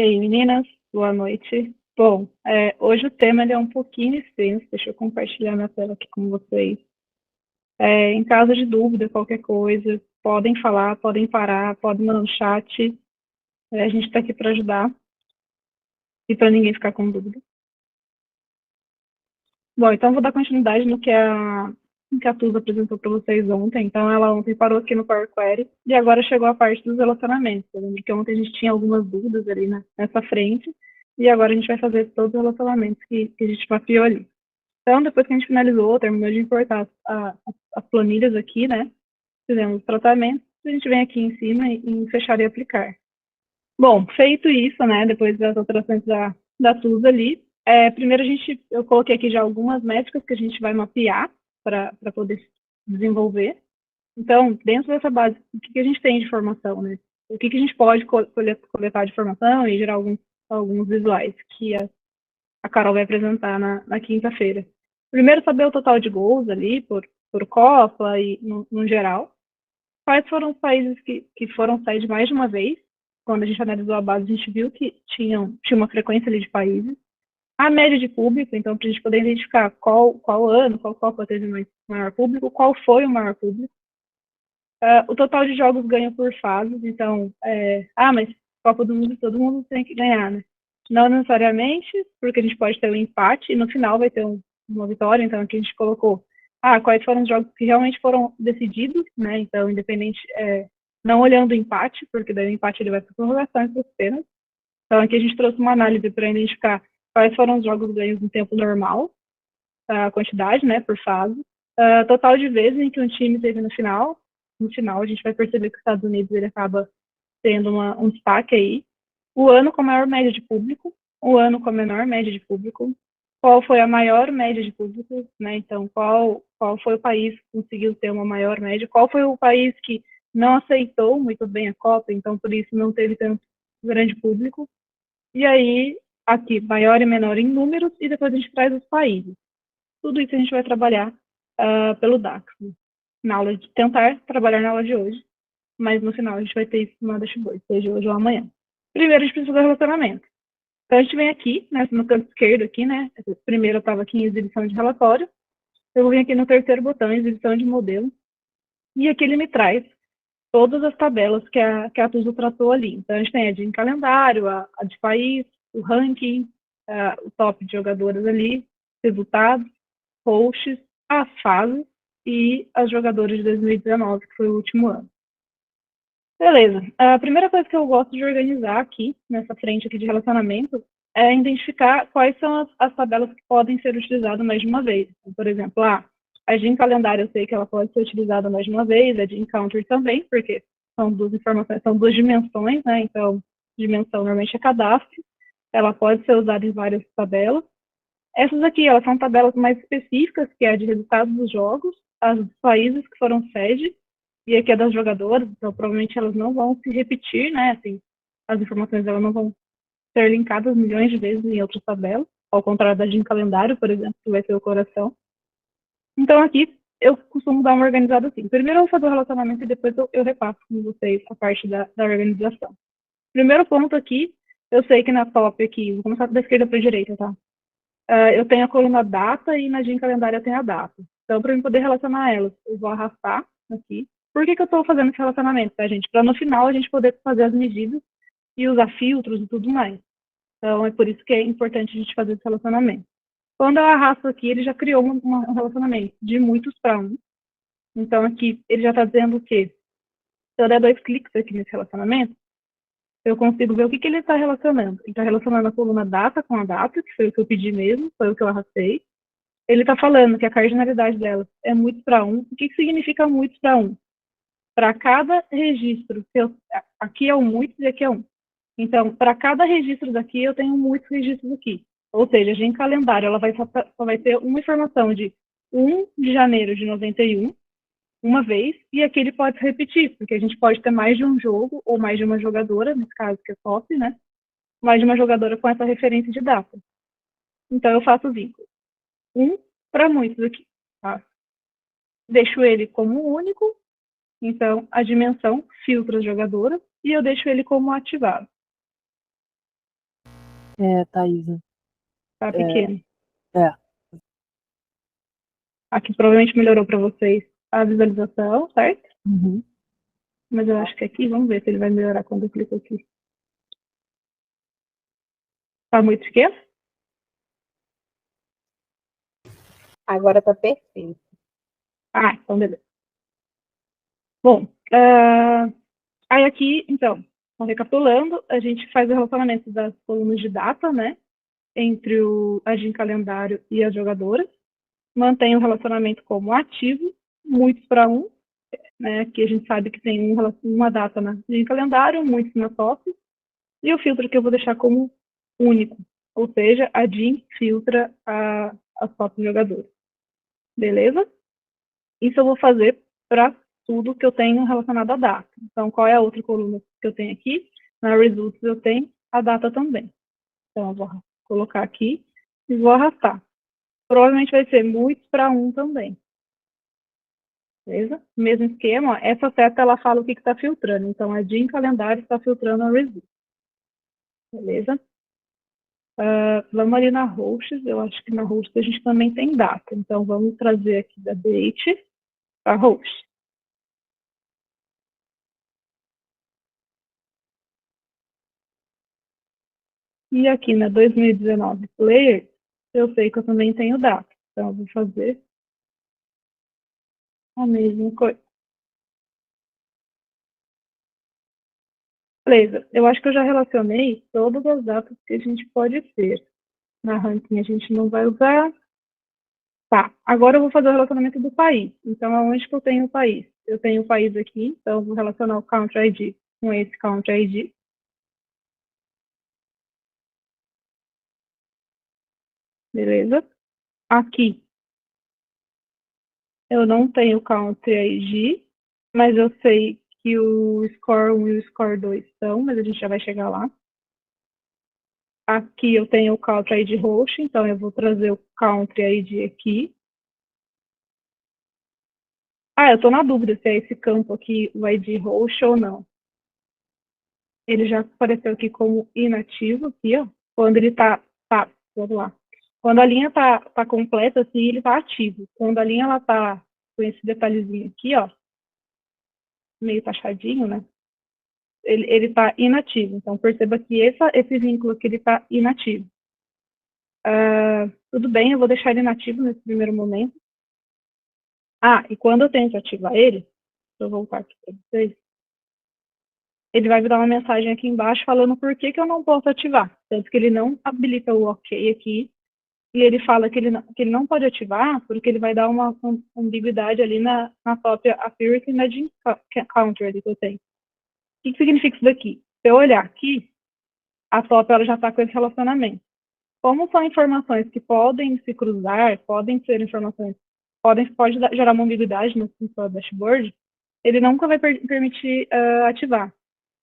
E aí, meninas, boa noite. Bom, hoje o tema ele é um pouquinho extenso, deixa eu compartilhar minha tela aqui com vocês. Em caso de dúvida, qualquer coisa, podem falar, podem parar, podem mandar no chat. A gente está aqui para ajudar e para ninguém ficar com dúvida. Bom, então vou dar continuidade no que a Tusa apresentou para vocês ontem. Então, ela ontem parou aqui no Power Query e agora chegou a parte dos relacionamentos. Eu lembro que ontem a gente tinha algumas dúvidas ali nessa frente e agora a gente vai fazer todos os relacionamentos que a gente mapeou ali. Então, depois que a gente finalizou, terminou de importar as planilhas aqui, né? Fizemos os tratamentos, a gente vem aqui em cima e fechar e aplicar. Bom, feito isso, né? Depois das alterações da TUS ali, primeiro eu coloquei aqui já algumas métricas que a gente vai mapear para poder desenvolver. Então, dentro dessa base, o que a gente tem de informação, né? O que a gente pode coletar de informação e gerar alguns slides que a Carol vai apresentar na quinta-feira. Primeiro, saber o total de gols ali por Copa e no geral. Quais foram os países que foram sede mais de uma vez? Quando a gente analisou a base, a gente viu que tinha uma frequência ali de países. A média de público, então, para a gente poder identificar qual ano, qual Copa teve maior público, qual foi o maior público. O total de jogos ganho por fases, então, mas Copa do Mundo todo mundo tem que ganhar, né? Não necessariamente, porque a gente pode ter um empate e no final vai ter uma vitória, então aqui a gente colocou quais foram os jogos que realmente foram decididos, né? Então, independente, não olhando o empate, porque daí o empate ele vai para prorrogação e para os pênaltis. Então, aqui a gente trouxe uma análise para identificar quais foram os jogos ganhos no tempo normal, a quantidade, né, por fase, total de vezes em que um time teve no final. No final, a gente vai perceber que os Estados Unidos ele acaba tendo um destaque aí. O ano com a maior média de público, o ano com a menor média de público, qual foi a maior média de público, né? Então, qual foi o país que conseguiu ter uma maior média, qual foi o país que não aceitou muito bem a Copa, então por isso não teve tanto grande público. E aí, aqui, maior e menor em números, e depois a gente traz os países. Tudo isso a gente vai trabalhar pelo DAX, né? Na aula de tentar trabalhar na aula de hoje, mas no final a gente vai ter isso na dashboard, seja hoje ou amanhã. Primeiro a gente precisa do relacionamento. Então a gente vem aqui, né, no canto esquerdo aqui, né? Primeiro eu estava aqui em exibição de relatório, eu vou vir aqui no terceiro botão, exibição de modelo, e aqui ele me traz todas as tabelas que a Tuso tratou ali. Então a gente tem a de calendário, a de país, o ranking, o top de jogadoras ali, resultados, hosts, as fases e as jogadoras de 2019, que foi o último ano. Beleza. A primeira coisa que eu gosto de organizar aqui, nessa frente aqui de relacionamento, é identificar quais são as tabelas que podem ser utilizadas mais de uma vez. Então, por exemplo, a de calendário eu sei que ela pode ser utilizada mais de uma vez, a de encounter também, porque são duas informações, são duas dimensões, né? Então, dimensão normalmente é cadastro, ela pode ser usada em várias tabelas. Essas aqui, elas são tabelas mais específicas, que é a de resultados dos jogos, as dos países que foram sede, e aqui é das jogadoras, então provavelmente elas não vão se repetir, né? Assim, as informações elas não vão ser linkadas milhões de vezes em outras tabelas, ao contrário da de em calendário, por exemplo, que vai ser o coração. Então aqui eu costumo dar uma organizada assim. Primeiro eu vou fazer o relacionamento e depois eu repasso com vocês a parte da organização. Primeiro ponto aqui, eu sei que na top aqui, vou começar da esquerda para a direita, tá? Eu tenho a coluna data e na Gin calendário eu tenho a data. Então, para eu poder relacionar elas, eu vou arrastar aqui. Por que eu estou fazendo esse relacionamento, tá, gente? Para no final a gente poder fazer as medidas e usar filtros e tudo mais. Então, é por isso que é importante a gente fazer esse relacionamento. Quando eu arrasto aqui, ele já criou um relacionamento de muitos para um. Então, aqui, ele já está dizendo o quê? Se eu der 2 cliques aqui nesse relacionamento, eu consigo ver o que ele está relacionando. Ele está relacionando a coluna data com a data, que foi o que eu pedi mesmo, foi o que eu arrastei. Ele está falando que a cardinalidade dela é muitos para um. O que significa muitos para um? Para cada registro, aqui é um muitos e aqui é um. Então, para cada registro daqui, eu tenho muitos registros aqui. Ou seja, em calendário, ela só vai ter uma informação de 1 de janeiro de 91, uma vez, e aqui ele pode se repetir, porque a gente pode ter mais de um jogo, ou mais de uma jogadora, nesse caso que é top, né? Mais de uma jogadora com essa referência de data. Então, eu faço o vínculo. 1 para muitos aqui, tá? Deixo ele como único, então a dimensão filtra as jogadoras, e eu deixo ele como ativado. Thaisa. Tá pequeno. É. Aqui provavelmente melhorou para vocês a visualização, certo? Uhum. Mas eu acho que aqui, vamos ver se ele vai melhorar quando eu clico aqui. Tá muito pequeno? Agora tá perfeito. Ah, então beleza. Bom, aí aqui, então, recapitulando, a gente faz o relacionamento das colunas de data, né? Entre a Jean Calendário e as jogadoras. Mantém o relacionamento como ativo, muitos para um, né? Aqui a gente sabe que tem uma data na Jean Calendário, muitos na top. E o filtro que eu vou deixar como único. Ou seja, a Jean filtra as top jogadoras. Beleza? Isso eu vou fazer para tudo que eu tenho relacionado à data. Então, qual é a outra coluna que eu tenho aqui? Na Results eu tenho a data também. Então, eu vou colocar aqui e vou arrastar. Provavelmente vai ser muitos para um também. Beleza? Mesmo esquema, essa seta ela fala o que está filtrando. Então, a Jean Calendário está filtrando a Results. Beleza? Vamos ali na hosts, eu acho que na hosts a gente também tem data. Então, vamos trazer aqui da date para host. E aqui na 2019 Player, eu sei que eu também tenho data. Então, eu vou fazer a mesma coisa. Beleza, eu acho que eu já relacionei todas as datas que a gente pode ter. Na ranking a gente não vai usar. Tá, agora eu vou fazer o relacionamento do país. Então, aonde que eu tenho o país? Eu tenho o país aqui, então eu vou relacionar o Country ID com esse Country ID. Beleza? Aqui, eu não tenho Country ID, mas eu sei que o Score 1 e o Score 2 estão, mas a gente já vai chegar lá. Aqui eu tenho o Country ID Host, então eu vou trazer o Country ID aqui. Eu estou na dúvida se é esse campo aqui o ID Host ou não. Ele já apareceu aqui como inativo, aqui, ó. Quando ele vamos lá. Quando a linha tá completa, assim, ele tá ativo. Quando a linha ela tá com esse detalhezinho aqui, ó, meio taxadinho, né? Ele tá inativo. Então, perceba que esse vínculo aqui, ele tá inativo. Tudo bem, eu vou deixar ele inativo nesse primeiro momento. E quando eu tento ativar ele, deixa eu voltar aqui para vocês, ele vai me dar uma mensagem aqui embaixo falando por que eu não posso ativar. Tanto que ele não habilita o OK aqui, e ele fala que ele não pode ativar porque ele vai dar uma ambiguidade ali na própria Appearance e na Jean Counter ali que eu tenho. O que significa isso daqui? Se eu olhar aqui, a top ela já está com esse relacionamento. Como são informações que podem se cruzar, podem ser informações, pode gerar uma ambiguidade no seu dashboard, ele nunca vai permitir ativar.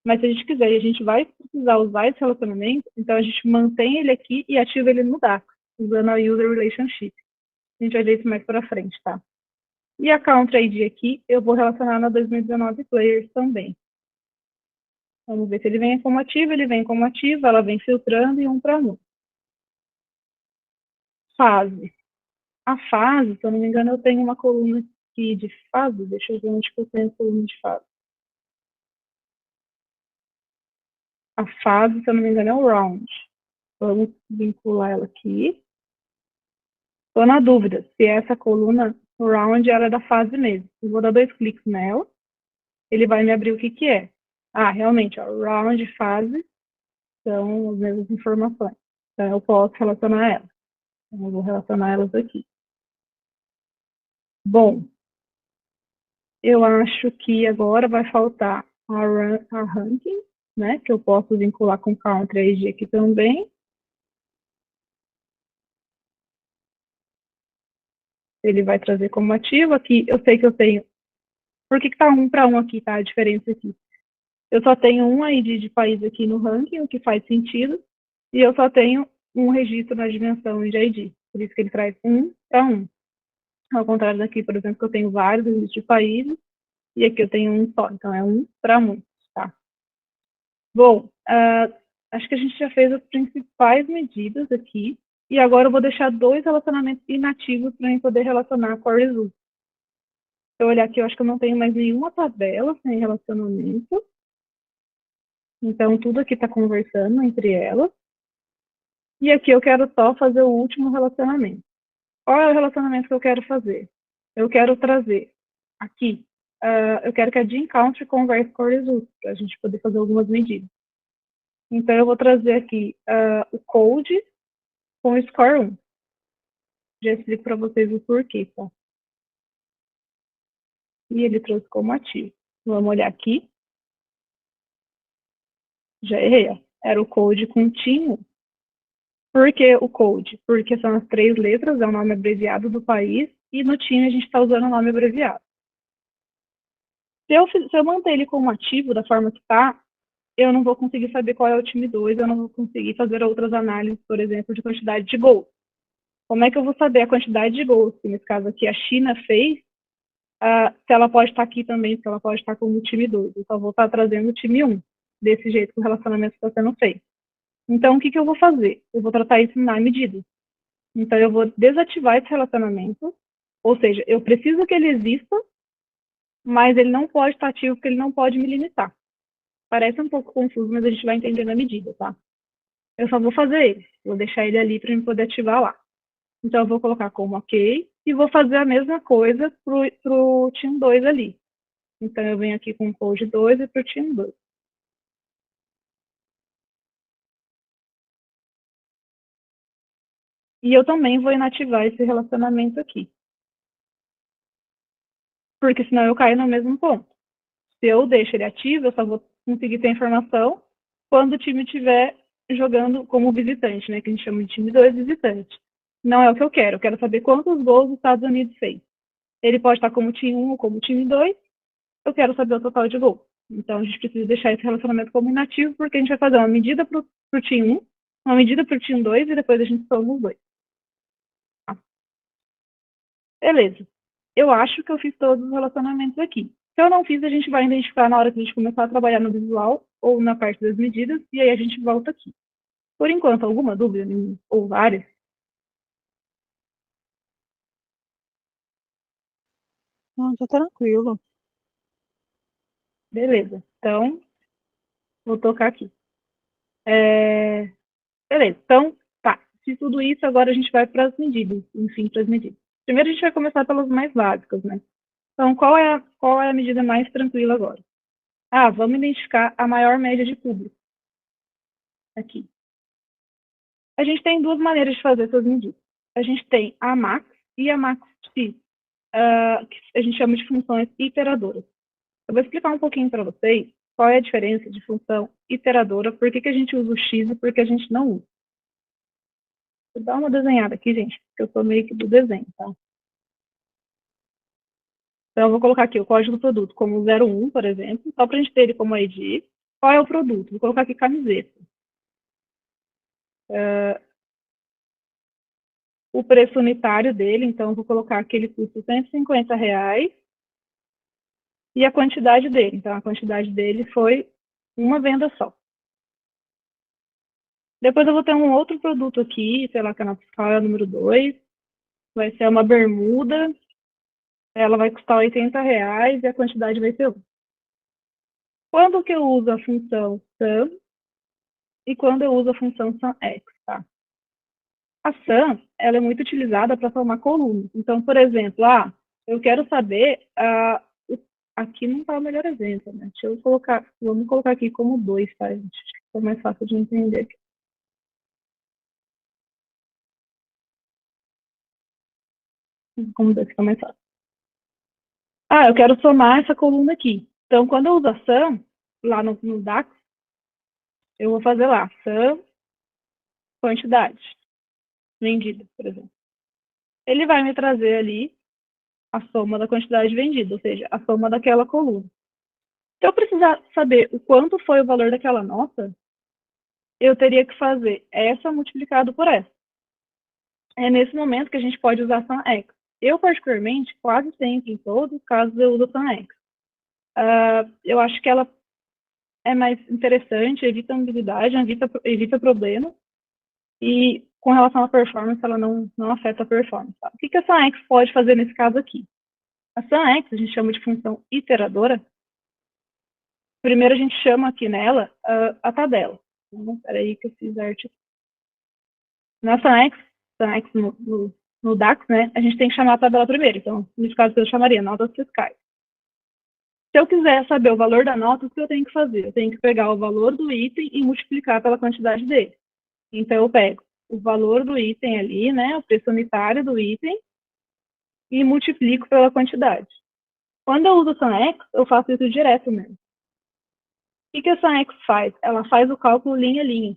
Mas se a gente quiser e a gente vai precisar usar esse relacionamento, então a gente mantém ele aqui e ativa ele no DAX, usando a User Relationship. A gente vai ver isso mais para frente, tá? E a Country ID aqui, eu vou relacionar na 2019 Players também. Vamos ver se ele vem como ativo, ele vem como ativo, ela vem filtrando e um para um. Fase. A fase, se eu não me engano, eu tenho uma coluna aqui de fase. Deixa eu ver onde que eu tenho a coluna de fase. A fase, se eu não me engano, é o round. Vamos vincular ela aqui. Estou na dúvida se essa coluna round ela é da fase mesmo. Eu vou dar 2 cliques nela. Ele vai me abrir o que é. Realmente, ó, round e fase são as mesmas informações. Então, eu posso relacionar elas. Então, eu vou relacionar elas aqui. Bom, eu acho que agora vai faltar a ranking, né? Que eu posso vincular com Country ID aqui também. Ele vai trazer como ativo aqui. Eu sei que eu tenho. Por que está 1 para 1 aqui, tá? A diferença aqui. Eu só tenho um ID de país aqui no ranking, o que faz sentido, e eu só tenho um registro na dimensão de ID. Por isso que ele traz 1 para 1. Ao contrário daqui, por exemplo, que eu tenho vários registros de países, e aqui eu tenho um só. Então, é 1 para 1, tá? Bom, acho que a gente já fez as principais medidas aqui. E agora eu vou deixar 2 relacionamentos inativos para eu poder relacionar com a result. Se eu olhar aqui, eu acho que eu não tenho mais nenhuma tabela sem relacionamento. Então, tudo aqui está conversando entre elas. E aqui eu quero só fazer o último relacionamento. Qual é o relacionamento que eu quero fazer? Eu quero trazer aqui, eu quero que a Gene Country converse com a result, para a gente poder fazer algumas medidas. Então, eu vou trazer aqui o code com o score 1. Já explico para vocês o porquê, tá? E ele trouxe como ativo. Vamos olhar aqui. Já errei, ó. Era o code com team 1. Por que o code? Porque são as 3 letras, é o nome abreviado do país, e no team a gente está usando o nome abreviado. Se eu manter ele como ativo da forma que está, eu não vou conseguir saber qual é o time 2, eu não vou conseguir fazer outras análises, por exemplo, de quantidade de gols. Como é que eu vou saber a quantidade de gols que, nesse caso aqui, a China fez, se ela pode estar aqui também, se ela pode estar como time 2? Eu só vou estar trazendo o time 1, desse jeito que o relacionamento está sendo feito. Então, o que eu vou fazer? Eu vou tratar isso na medida. Então, eu vou desativar esse relacionamento, ou seja, eu preciso que ele exista, mas ele não pode estar ativo porque ele não pode me limitar. Parece um pouco confuso, mas a gente vai entender na medida, tá? Eu só vou fazer ele. Vou deixar ele ali para eu poder ativar lá. Então, eu vou colocar como ok e vou fazer a mesma coisa para o team 2 ali. Então, eu venho aqui com o code 2 e para o team 2. E eu também vou inativar esse relacionamento aqui. Porque senão eu caio no mesmo ponto. Se eu deixo ele ativo, eu só vou conseguir ter informação quando o time estiver jogando como visitante, né? Que a gente chama de time 2 visitante. Não é o que eu quero. Eu quero saber quantos gols os Estados Unidos fez. Ele pode estar como time 1 ou como time 2. Eu quero saber o total de gols. Então, a gente precisa deixar esse relacionamento como inativo, porque a gente vai fazer uma medida para o time 1, uma medida para o time 2 e depois a gente soma os dois. Tá? Beleza. Eu acho que eu fiz todos os relacionamentos aqui. Se eu não fiz, a gente vai identificar na hora que a gente começar a trabalhar no visual ou na parte das medidas, e aí a gente volta aqui. Por enquanto, alguma dúvida, ou várias? Não, tá tranquilo. Beleza. Então, vou tocar aqui. Beleza. Então, tá. Se tudo isso, agora a gente vai para as medidas. Enfim, para as medidas. Primeiro, a gente vai começar pelas mais básicas, né? Então, qual é a medida mais tranquila agora? Vamos identificar a maior média de público. Aqui. A gente tem 2 maneiras de fazer essas medidas. A gente tem a max e a max-x, que a gente chama de funções iteradoras. Eu vou explicar um pouquinho para vocês qual é a diferença de função iteradora, por que a gente usa o x e por que a gente não usa. Vou dar uma desenhada aqui, gente, porque eu sou meio que do desenho, tá? Então, eu vou colocar aqui o código do produto como 01, por exemplo, só para a gente ter ele como ID. Qual é o produto? Vou colocar aqui camiseta. O preço unitário dele, então, vou colocar que ele custa R$150 e a quantidade dele. Então, a quantidade dele foi uma venda só. Depois eu vou ter um outro produto aqui, sei lá, que a nossa escala é o número 2. Vai ser uma bermuda. Ela vai custar R$80 e a quantidade vai ser 1. Quando que eu uso a função sum e quando eu uso a função sumx, tá? A sum, ela é muito utilizada para formar colunas. Então, por exemplo, eu quero saber, aqui não está o melhor exemplo, né? Deixa eu colocar, vamos colocar aqui como 2, tá, gente? Acho que fica mais fácil de entender aqui. Como 2 fica mais fácil. Eu quero somar essa coluna aqui. Então, quando eu uso a sum, lá no DAX, eu vou fazer lá, sum, quantidade, vendida, por exemplo. Ele vai me trazer ali a soma da quantidade vendida, ou seja, a soma daquela coluna. Se eu precisar saber o quanto foi o valor daquela nota, eu teria que fazer essa multiplicado por essa. É nesse momento que a gente pode usar SumX. Eu, particularmente, quase sempre, em todos os casos, eu uso SumX. Eu acho que ela é mais interessante, evita ambiguidade, evita problema, e com relação à performance, ela não afeta a performance. Tá? O que a SunX pode fazer nesse caso aqui? A SunX, a gente chama de função iteradora. Primeiro, a gente chama aqui nela a tabela. Espera aí que eu fiz arte. Na SunX no DAX, né, a gente tem que chamar a tabela primeiro. Então, nesse caso, eu chamaria notas fiscais. Se eu quiser saber o valor da nota, o que eu tenho que fazer? Eu tenho que pegar o valor do item e multiplicar pela quantidade dele. Então, eu pego o valor do item ali, né, o preço unitário do item, e multiplico pela quantidade. Quando eu uso a SunX, eu faço isso direto mesmo. O que a SunX faz? Ela faz o cálculo linha a linha.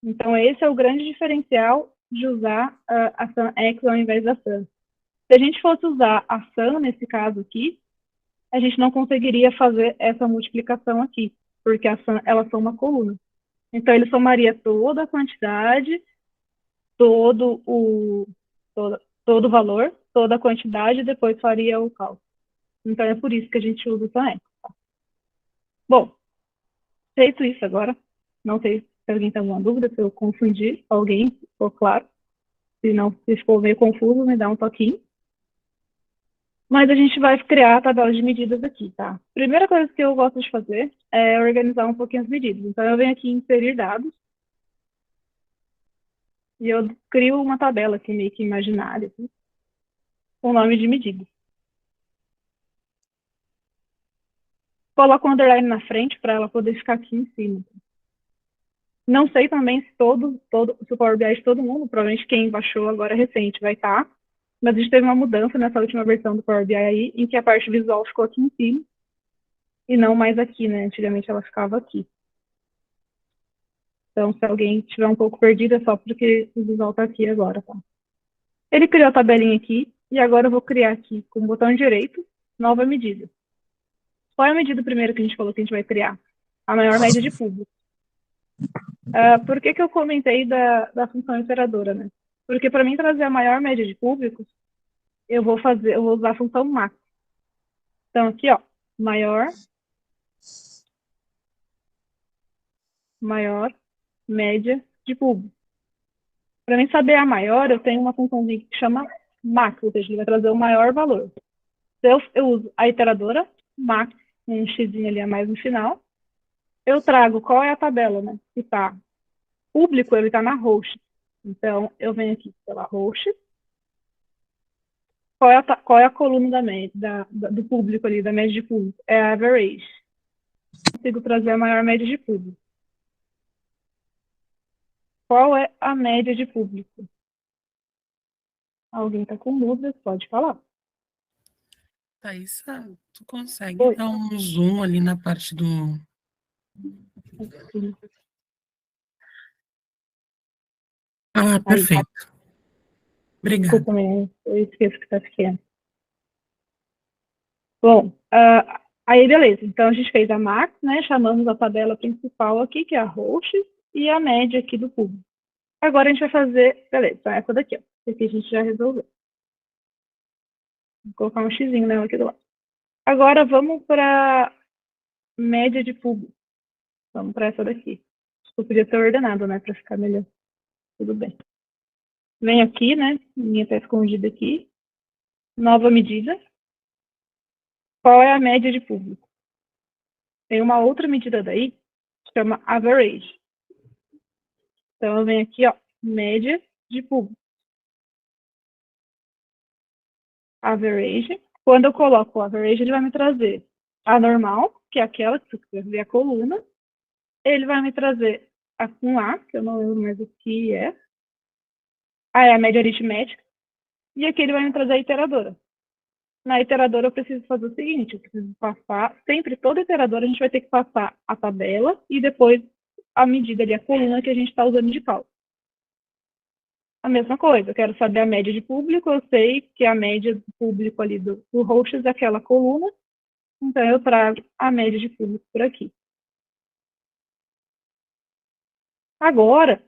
Então, esse é o grande diferencial de usar a SunX ao invés da Sun. Se a gente fosse usar a Sun, nesse caso aqui, a gente não conseguiria fazer essa multiplicação aqui, porque a Sun, ela soma uma coluna. Então, ele somaria toda a quantidade, todo o valor, toda a quantidade, e depois faria o cálculo. Então, é por isso que a gente usa o SunX. Bom, feito isso agora, não sei se alguém tem alguma dúvida, se eu confundi alguém, ficou claro. Se não, se ficou meio confuso, me dá um toquinho. Mas a gente vai criar a tabela de medidas aqui, tá? Primeira coisa que eu gosto de fazer é organizar um pouquinho as medidas. Então, eu venho aqui em inserir dados e eu crio uma tabela aqui, meio que imaginária, assim, com o nome de medidas. Coloco um underline na frente para ela poder ficar aqui em cima. Não sei também se se o Power BI de todo mundo, provavelmente quem baixou agora recente vai estar, mas a gente teve uma mudança nessa última versão do Power BI aí, em que a parte visual ficou aqui em cima e não mais aqui, né? Antigamente ela ficava aqui. Então, se alguém estiver um pouco perdido, é só porque o visual está aqui agora, tá? Ele criou a tabelinha aqui, e agora eu vou criar aqui, com o botão direito, nova medida. Qual é a medida primeiro que a gente falou que a gente vai criar? A maior média de público. Por que eu comentei da função iteradora, né? Porque para mim trazer a maior média de públicos, eu vou usar a função max. Então, aqui, ó, maior média de público. Para mim saber a maior, eu tenho uma funçãozinha que chama max, ou seja, ele vai trazer o maior valor. Então, eu uso a iteradora max, um xzinho ali a mais no final. Eu trago qual é a tabela, né? Que tá público, ele tá na host. Então, eu venho aqui pela host. Qual é a coluna do público ali, da média de público? É a average. Consigo trazer a maior média de público. Qual é a média de público? Alguém está com dúvidas? Pode falar. Thaisa, tu consegue dar um zoom ali na parte do... Ah, perfeito. Obrigada. Desculpa, eu esqueço que está pequeno. Bom, aí beleza. Então, a gente fez a max, né? Chamamos a tabela principal aqui, que é a host, e a média aqui do público. Agora a gente vai fazer... Beleza, então essa daqui, ó. Essa aqui a gente já resolveu. Vou colocar um xizinho nela aqui do lado. Agora vamos para média de público. Vamos para essa daqui. Eu podia ter ordenado, né? Para ficar melhor. Tudo bem. Vem aqui, né? Minha está escondida aqui. Nova medida. Qual é a média de público? Tem uma outra medida daí, que chama average. Então, eu venho aqui, ó, média de público. Average. Quando eu coloco o average, ele vai me trazer a normal, que é aquela que você vê a coluna. Ele vai me trazer a com A, que eu não lembro mais o que é. É a média aritmética. E aqui ele vai me trazer a iteradora. Na iteradora eu preciso fazer o seguinte, eu preciso passar, sempre toda iteradora a gente vai ter que passar a tabela e depois a medida ali, a coluna que a gente está usando de cálculo. A mesma coisa, eu quero saber a média de público, eu sei que a média do público ali do hosts é aquela coluna, então eu trago a média de público por aqui. Agora,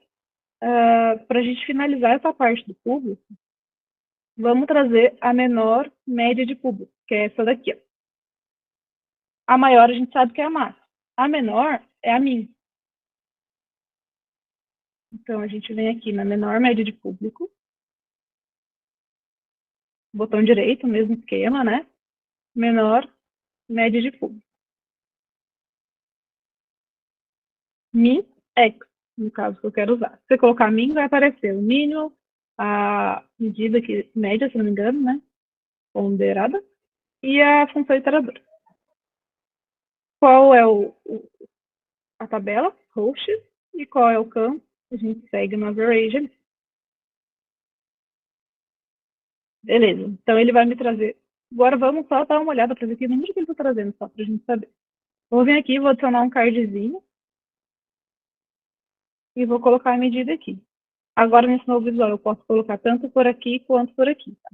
para a gente finalizar essa parte do público, vamos trazer a menor média de público, que é essa daqui, ó. A maior a gente sabe que é a máxima. A menor é a min. Então, a gente vem aqui na menor média de público. Botão direito, mesmo esquema, né? Menor média de público. Min, X, no caso que eu quero usar. Se você colocar min, vai aparecer o mínimo, a medida que média, se não me engano, né? Ponderada, e a função iteradora. Qual é a tabela, host, e qual é o campo? A gente segue no average. Beleza, então ele vai me trazer. Agora vamos só dar uma olhada para ver que número que ele está trazendo, só para a gente saber. Vou vir aqui, vou adicionar um cardzinho e vou colocar a medida aqui. Agora, nesse novo visual, eu posso colocar tanto por aqui quanto por aqui. Tá?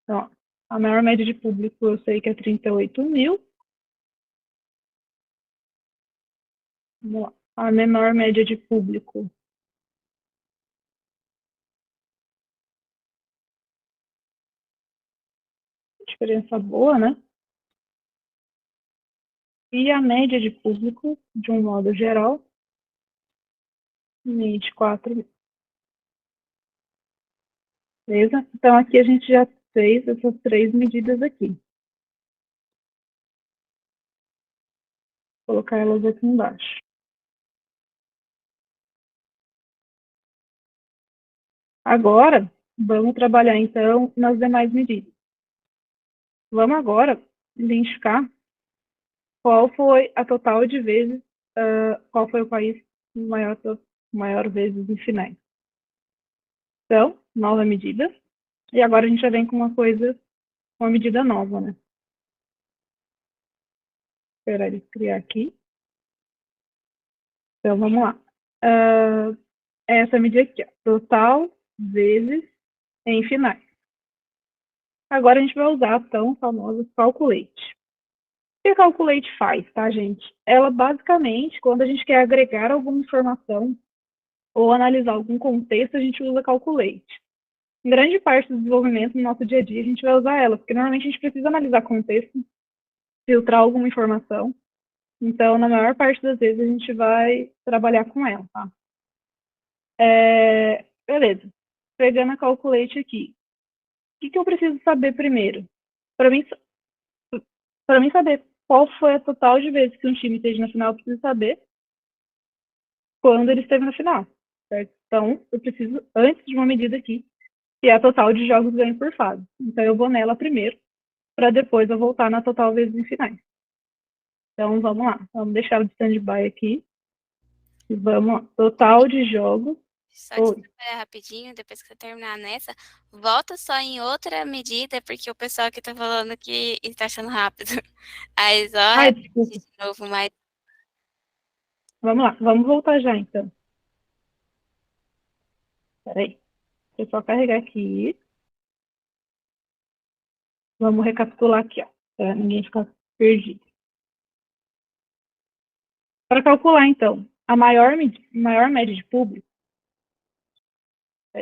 Então, ó, a maior média de público eu sei que é 38 mil. Vamos lá. A menor média de público. Diferença boa, né? E a média de público, de um modo geral, 24 mil. Beleza? Então, aqui a gente já fez essas 3 medidas aqui. Vou colocar elas aqui embaixo. Agora, vamos trabalhar, então, nas demais medidas. Vamos agora identificar qual foi a total de vezes, qual foi o país maior vezes em finais. Então, nova medida. E agora a gente já vem com uma medida nova, né? Esperar ele criar aqui. Então, vamos lá. Essa medida aqui, ó, total vezes em finais. Agora a gente vai usar a tão famosa calculate. O que a calculate faz, tá, gente? Ela, basicamente, quando a gente quer agregar alguma informação ou analisar algum contexto, a gente usa calculate. Em grande parte do desenvolvimento, no nosso dia a dia, a gente vai usar ela, porque normalmente a gente precisa analisar contexto, filtrar alguma informação. Então, na maior parte das vezes, a gente vai trabalhar com ela, tá? Beleza. Pegando a calculate aqui. O que eu preciso saber primeiro? Para mim saber qual foi a total de vezes que um time esteve na final, eu preciso saber quando ele esteve na final, certo? Então, eu preciso, antes de uma medida aqui, que é a total de jogos ganhos por fase. Então, eu vou nela primeiro, para depois eu voltar na total vezes em finais. Então, vamos lá. Vamos deixar ela de stand-by aqui. E vamos lá. Total de jogos. Só te separar rapidinho, depois que você terminar nessa, volta só em outra medida, porque o pessoal aqui tá falando que está achando rápido. Aí só repetir de novo, mas... Vamos lá, vamos voltar já então. Peraí. Deixa eu só carregar aqui. Vamos recapitular aqui, ó, para ninguém ficar perdido. Para calcular, então, a maior média de público, o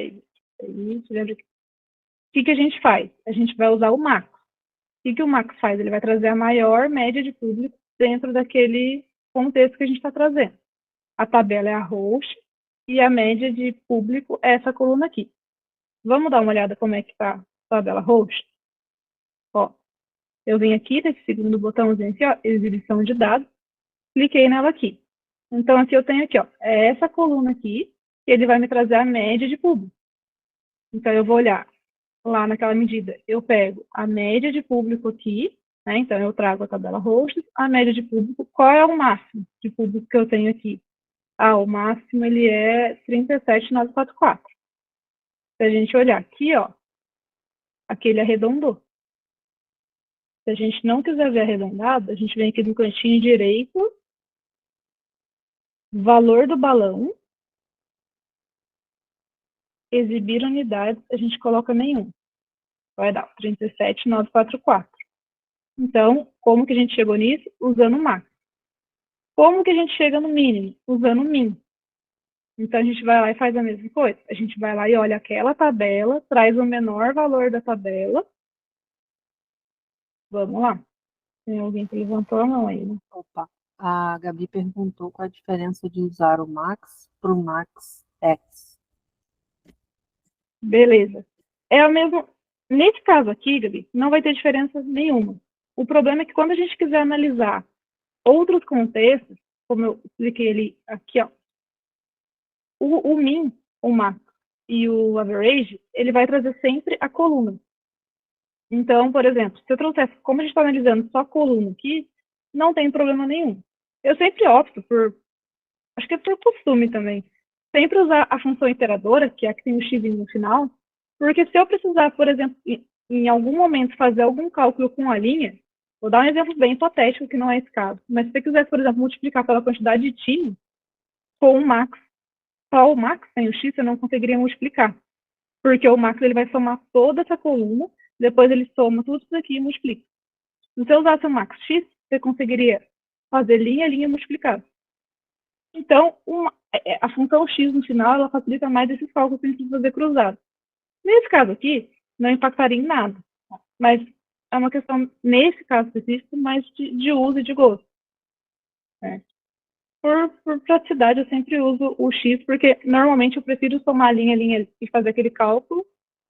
que a gente faz? A gente vai usar o max. O que o max faz? Ele vai trazer a maior média de público dentro daquele contexto que a gente está trazendo. A tabela é a host e a média de público é essa coluna aqui. Vamos dar uma olhada como é que está a tabela host? Ó, eu vim aqui nesse segundo botãozinho aqui, ó, exibição de dados, cliquei nela aqui. Então, aqui eu tenho aqui, ó, é essa coluna aqui, que ele vai me trazer a média de público. Então, eu vou olhar lá naquela medida, eu pego a média de público aqui, né? Então, eu trago a tabela host, a média de público, qual é o máximo de público que eu tenho aqui? Ah, o máximo ele é 37.944. Se a gente olhar aqui, ó, aqui ele arredondou. Se a gente não quiser ver arredondado, a gente vem aqui no cantinho direito, valor do balão, exibir unidades, a gente coloca nenhum. Vai dar 37.944. Então, como que a gente chegou nisso? Usando o max. Como que a gente chega no mínimo? Usando o min. Então, a gente vai lá e faz a mesma coisa. A gente vai lá e olha aquela tabela, traz o menor valor da tabela. Vamos lá. Tem alguém que levantou a mão aí, né? Opa, a Gabi perguntou qual a diferença de usar o Max para o Max X. Beleza. É a mesma. Nesse caso aqui, Gabi, não vai ter diferença nenhuma. O problema é que quando a gente quiser analisar outros contextos, como eu expliquei ali aqui, ó, o min, o max e o average, ele vai trazer sempre a coluna. Então, por exemplo, se eu trouxesse, como a gente está analisando só a coluna aqui, não tem problema nenhum. Eu sempre opto por, acho que é por costume também, sempre usar a função iteradora, que é a que tem o x no final, porque se eu precisar, por exemplo, em algum momento fazer algum cálculo com a linha, vou dar um exemplo bem hipotético que não é esse caso, mas se você quisesse, por exemplo, multiplicar pela quantidade de time com o max, só o max sem o x, você não conseguiria multiplicar, porque o max ele vai somar toda essa coluna, depois ele soma tudo isso aqui e multiplica. Se você usasse o max x, você conseguiria fazer linha a linha multiplicada. Então, a função x no final, ela facilita mais esses cálculos que a gente precisa fazer cruzados. Nesse caso aqui, não impactaria em nada, mas é uma questão, nesse caso específico, mais de uso e de gosto. Né? Por praticidade, eu sempre uso o x, porque normalmente eu prefiro somar linha a linha e fazer aquele cálculo,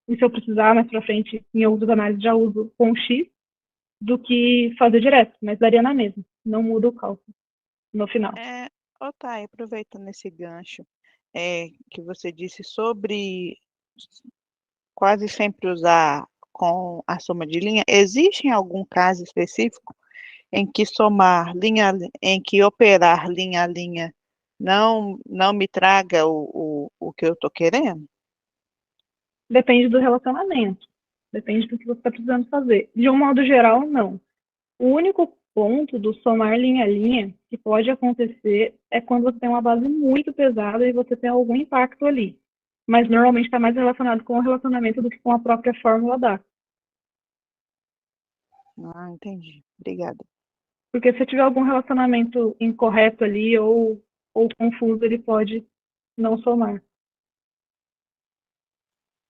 e se eu precisar mais para frente, em outras análises, já uso com o x, do que fazer direto, mas daria na mesma, não muda o cálculo no final. Thay, aproveitando esse gancho que você disse sobre quase sempre usar com a soma de linha, existe em algum caso específico em que em que operar linha a linha não me traga o que eu estou querendo? Depende do relacionamento, depende do que você está precisando fazer. De um modo geral, não. O único ponto do somar linha a linha que pode acontecer é quando você tem uma base muito pesada e você tem algum impacto ali. Mas normalmente está mais relacionado com o relacionamento do que com a própria fórmula da. Ah, entendi. Obrigada. Porque se tiver algum relacionamento incorreto ali ou confuso, ele pode não somar.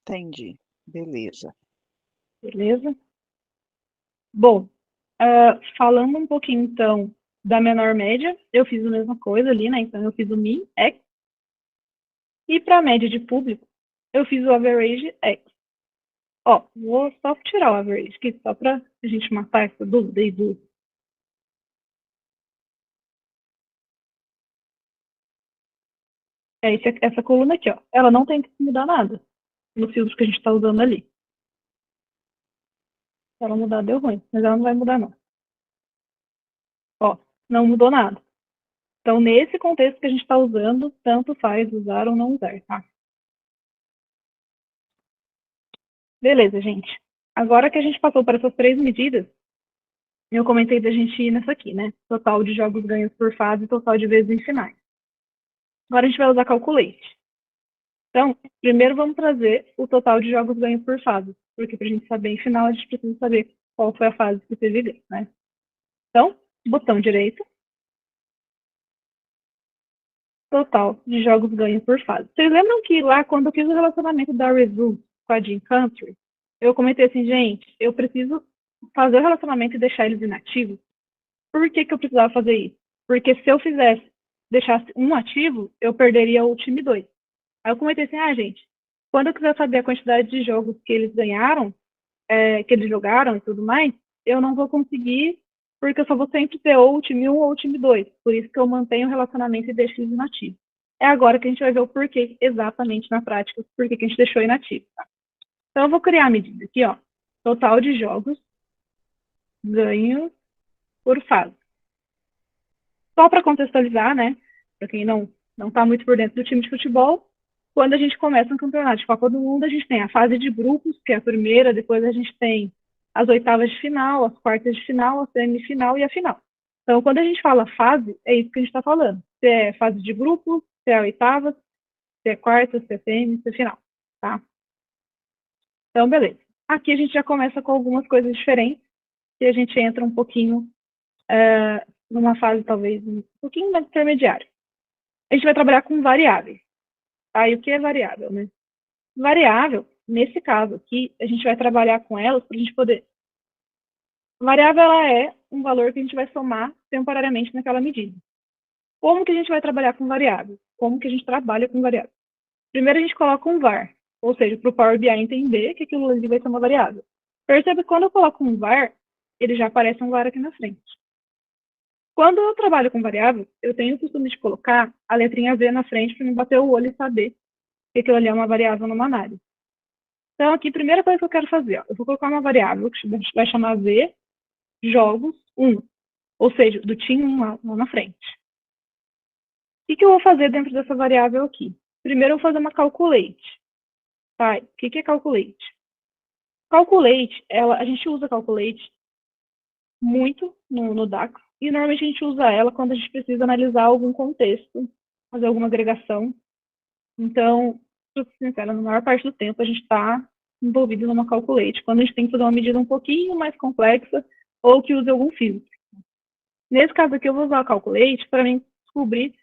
Entendi. Beleza. Beleza? Bom, falando um pouquinho então da menor média, eu fiz a mesma coisa ali, né? Então eu fiz o min, x. E para a média de público, eu fiz o average x. Ó, vou só tirar o average aqui, só para a gente matar essa dúvida aí do. Essa coluna aqui, ó. Ela não tem que mudar nada no filtro que a gente está usando ali. Se ela mudar, deu ruim, mas ela não vai mudar, não. Ó, não mudou nada. Então, nesse contexto que a gente está usando, tanto faz usar ou não usar, tá? Beleza, gente. Agora que a gente passou por essas 3 medidas, eu comentei da gente ir nessa aqui, né? Total de jogos ganhos por fase e total de vezes em finais. Agora a gente vai usar Calculate. Então, primeiro vamos trazer o total de jogos ganhos por fase, porque para a gente saber em final, a gente precisa saber qual foi a fase que teve ganho, né? Então, botão direito, total de jogos ganhos por fase. Vocês lembram que lá, quando eu fiz o relacionamento da Review com a Jean Country, eu comentei assim, gente, eu preciso fazer o relacionamento e deixar eles inativos? Por que eu precisava fazer isso? Porque se eu deixasse um ativo, eu perderia o time 2. Aí eu comentei assim, gente, quando eu quiser saber a quantidade de jogos que eles ganharam, que eles jogaram e tudo mais, eu não vou conseguir, porque eu só vou sempre ter ou o time 1 ou o time 2. Por isso que eu mantenho o relacionamento e deixo eles inativos. É agora que a gente vai ver o porquê, exatamente na prática, porquê que a gente deixou inativo. Tá? Então eu vou criar a medida aqui, ó, total de jogos ganhos por fase. Só para contextualizar, né, para quem não está muito por dentro do time de futebol, quando a gente começa um campeonato de Copa do Mundo, a gente tem a fase de grupos, que é a primeira, depois a gente tem as oitavas de final, as quartas de final, a semifinal e a final. Então, quando a gente fala fase, é isso que a gente está falando. Se é fase de grupos, se é oitavas, se é quartas, se é semi, se é final, tá? Então, beleza. Aqui a gente já começa com algumas coisas diferentes, e a gente entra um pouquinho numa fase, talvez, um pouquinho mais intermediária. A gente vai trabalhar com variáveis. Tá? E o que é variável, né? Variável, nesse caso aqui, a gente vai trabalhar com elas para a gente poder... Variável, ela é um valor que a gente vai somar temporariamente naquela medida. Como que a gente vai trabalhar com variáveis? Como que a gente trabalha com variáveis? Primeiro a gente coloca um var, ou seja, para o Power BI entender que aquilo ali vai ser uma variável. Percebe que quando eu coloco um var, ele já aparece um var aqui na frente. Quando eu trabalho com variável, eu tenho o costume de colocar a letrinha V na frente para me bater o olho e saber que aquilo ali é uma variável numa análise. Então, aqui, primeira coisa que eu quero fazer, ó, eu vou colocar uma variável que vai chamar V jogos 1, ou seja, do team 1 lá na frente. O que eu vou fazer dentro dessa variável aqui? Primeiro eu vou fazer uma calculate. Tá? O que é calculate? Calculate, a gente usa calculate muito no DAX, e normalmente a gente usa ela quando a gente precisa analisar algum contexto, fazer alguma agregação. Então, para ser sincera, na maior parte do tempo a gente está envolvido numa calculate, quando a gente tem que fazer uma medida um pouquinho mais complexa ou que use algum filtro. Nesse caso aqui, eu vou usar a calculate para mim descobrir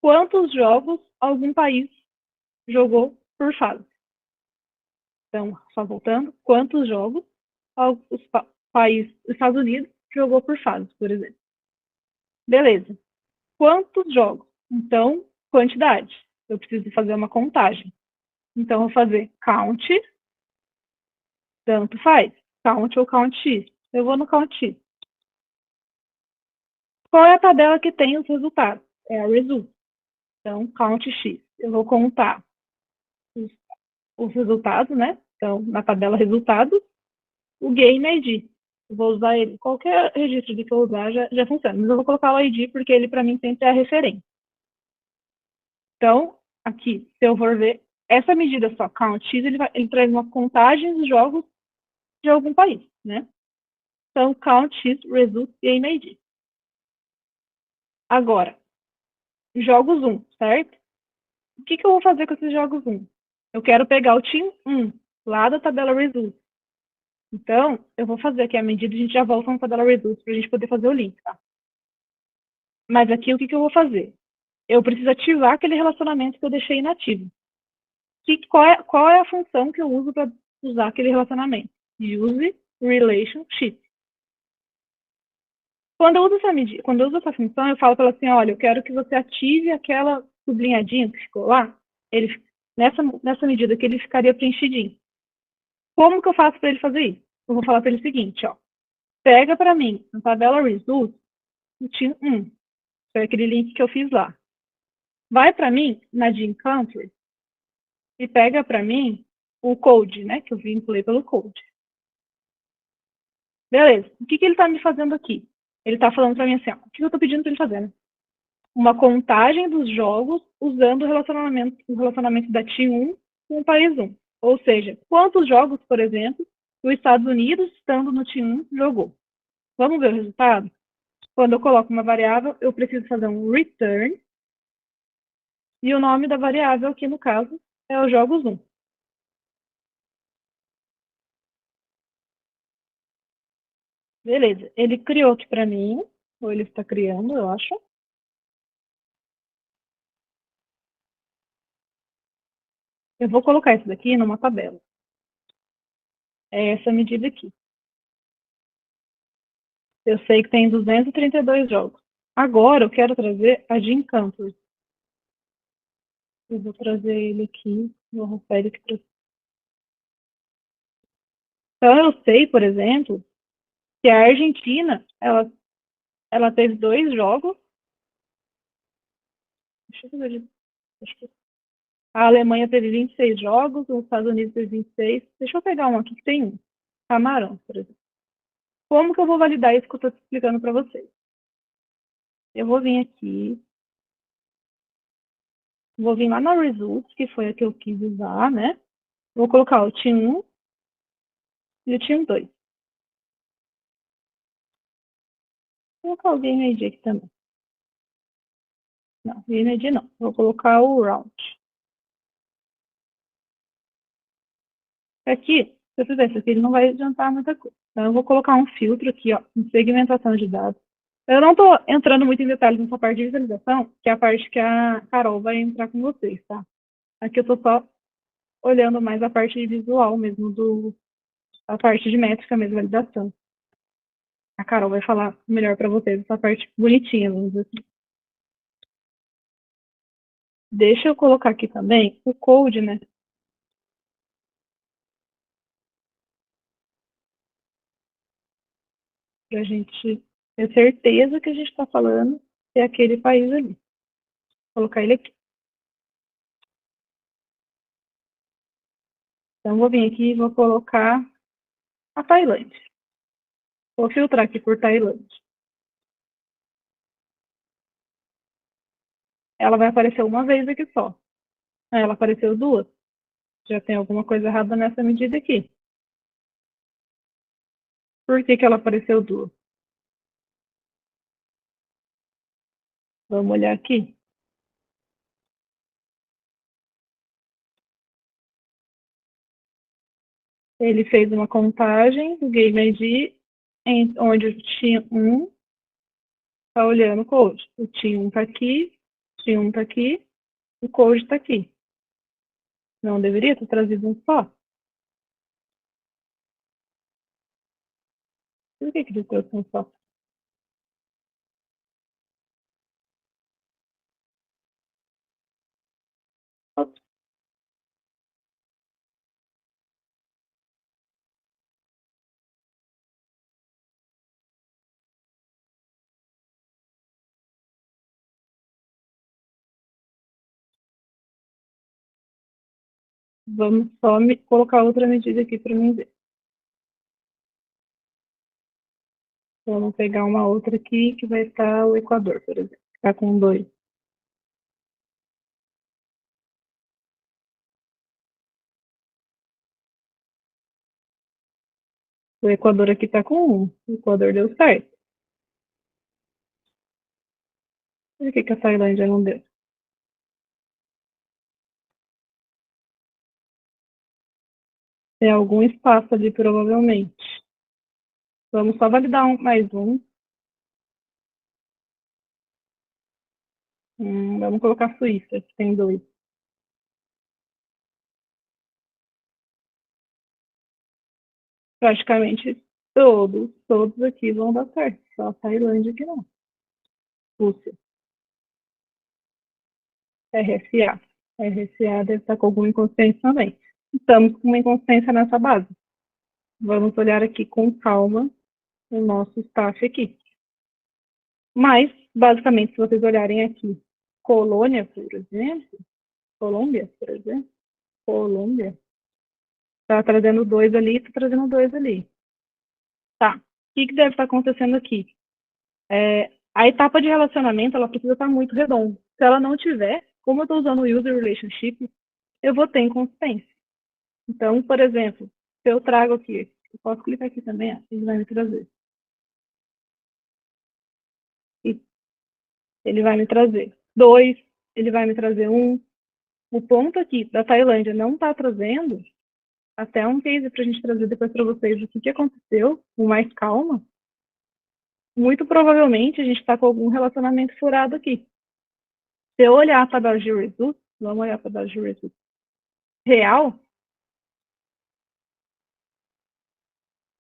quantos jogos algum país jogou por fase. Então, só voltando, quantos jogos os Estados Unidos jogou por fase, por exemplo. Beleza. Quantos jogos? Então, quantidade. Eu preciso fazer uma contagem. Então, eu vou fazer count, tanto faz, count ou count x. Eu vou no count x. Qual é a tabela que tem os resultados? É a result. Então, count x. Eu vou contar os resultados, né? Então, na tabela resultados, o game ID. Eu vou usar ele. Qualquer registro que eu usar já funciona. Mas eu vou colocar o ID porque ele, para mim, sempre é a referência. Então, aqui, se eu for ver, essa medida só, count x, ele traz uma contagem dos jogos de algum país, né? Então, count x, result, game ID. Agora, jogos 1, certo? O que eu vou fazer com esses jogos 1? Eu quero pegar o team 1, lá da tabela result. Então, eu vou fazer aqui a medida e a gente já volta na tabela result para a gente poder fazer o link, tá? Mas aqui, o que eu vou fazer? Eu preciso ativar aquele relacionamento que eu deixei inativo. Qual é a função que eu uso para usar aquele relacionamento? Use relationship. Quando eu uso essa função, eu falo para ela assim, olha, eu quero que você ative aquela sublinhadinha que ficou lá, nessa medida que ele ficaria preenchidinho. Como que eu faço para ele fazer isso? Eu vou falar para ele o seguinte, ó, pega para mim, na tabela result, o team 1, foi aquele link que eu fiz lá. Vai para mim, na Gene Country, e pega para mim o code, né, que eu vinculei pelo code. Beleza, o que ele está me fazendo aqui? Ele está falando para mim assim, ó, o que eu estou pedindo para ele fazer, né? Uma contagem dos jogos usando o relacionamento da Team 1 com o país 1. Ou seja, quantos jogos, por exemplo, os Estados Unidos, estando no Team 1, jogou. Vamos ver o resultado? Quando eu coloco uma variável, eu preciso fazer um return, e o nome da variável aqui, no caso, é o jogos 1. Beleza, ele criou aqui para mim, ou ele está criando, eu acho. Eu vou colocar isso daqui numa tabela. É essa medida aqui. Eu sei que tem 232 jogos. Agora eu quero trazer a Gene Country. Eu vou trazer ele aqui, vou arrastar ele aqui para. Então eu sei, por exemplo, que a Argentina, ela teve 2 jogos. Deixa eu ver. A Alemanha teve 26 jogos, os Estados Unidos teve 26. Deixa eu pegar um aqui que tem um. Camarão, por exemplo. Como que eu vou validar isso que eu estou explicando para vocês? Eu vou vir aqui. Vou vir lá na Results, que foi a que eu quis usar, né? Vou colocar o Team 1 e o Team 2. Vou colocar o Game ID aqui também. Não, Game ID não. Vou colocar o Round. Aqui, se eu fizer isso aqui, ele não vai adiantar muita coisa. Então, eu vou colocar um filtro aqui, ó, em segmentação de dados. Eu não estou entrando muito em detalhes nessa parte de visualização, que é a parte que a Carol vai entrar com vocês, tá? Aqui eu estou só olhando mais a parte visual mesmo, a parte de métrica mesmo, validação. A Carol vai falar melhor para vocês essa parte bonitinha, vamos dizer assim. Deixa eu colocar aqui também o code, né? Para a gente ter certeza que a gente está falando é aquele país ali. Vou colocar ele aqui. Então, vou vir aqui e vou colocar a Tailândia. Vou filtrar aqui por Tailândia. Ela vai aparecer uma vez aqui só. Ela apareceu duas. Já tem alguma coisa errada nessa medida aqui. Por que ela apareceu duas? Vamos olhar aqui. Ele fez uma contagem do Game ID, onde o Team 1 está olhando o code. O Team 1 está aqui, o Team 1 está aqui, o code está aqui. Não deveria ter trazido um só? Por que ele trouxe um só? Vamos só colocar outra medida aqui para mim ver. Vamos pegar uma outra aqui que vai estar o Equador, por exemplo. Está com 2. O Equador aqui está com 1. O Equador deu certo. Por que a Tailândia não deu? Tem algum espaço ali, provavelmente. Vamos só validar mais um. Vamos colocar Suíça, que tem 2. Praticamente todos aqui vão dar certo. Só a Tailândia que não. Rússia. RSA. RSA deve estar com alguma inconsciência também. Estamos com uma inconsciência nessa base. Vamos olhar aqui com calma o nosso staff aqui. Mas, basicamente, se vocês olharem aqui, Colômbia, por exemplo, Colômbia, está trazendo 2 ali, está trazendo 2 ali. Tá. O que deve estar acontecendo aqui? A etapa de relacionamento, ela precisa estar muito redonda. Se ela não tiver, como eu estou usando o User Relationship, eu vou ter inconsistência. Então, por exemplo, se eu trago aqui, eu posso clicar aqui também, ele vai me trazer. Ele vai me trazer 2, ele vai me trazer 1. O ponto aqui da Tailândia não está trazendo, até um case para a gente trazer depois para vocês o que aconteceu, com mais calma. Muito provavelmente a gente está com algum relacionamento furado aqui. Se eu olhar a tabela de results, vamos olhar a tabela de results real,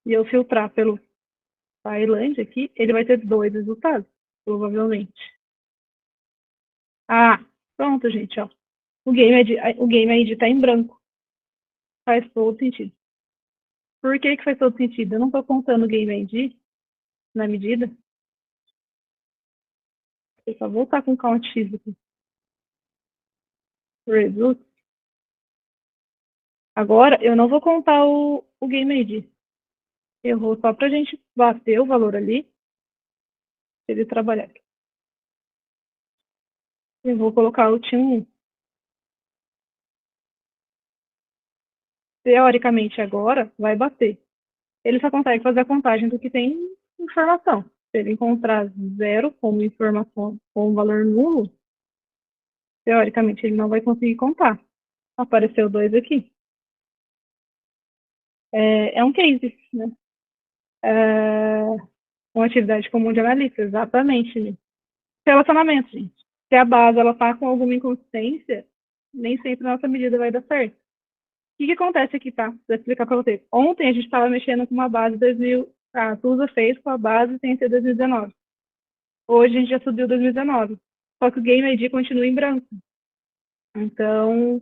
e eu filtrar pelo Tailândia aqui, ele vai ter 2 resultados, provavelmente. Ah, pronto, gente, ó. O Game ID está em branco. Faz todo sentido. Por que faz todo sentido? Eu não estou contando o Game ID na medida. Eu só vou voltar com o count X aqui. Results. Agora, eu não vou contar o Game ID. Eu vou só para a gente bater o valor ali. Se ele trabalhar. Eu vou colocar o Team 1. Teoricamente, agora, vai bater. Ele só consegue fazer a contagem do que tem informação. Se ele encontrar 0 como informação com um valor nulo, teoricamente, ele não vai conseguir contar. Apareceu 2 aqui. É um case, né? Uma atividade comum de analista, exatamente. Relacionamento, gente. Se a base está com alguma inconsistência, nem sempre a nossa medida vai dar certo. O que acontece aqui, tá? Vou explicar para vocês. Ontem a gente estava mexendo com uma base A Tusa fez com a base sem ser 2019. Hoje a gente já subiu 2019. Só que o Game ID continua em branco. Então,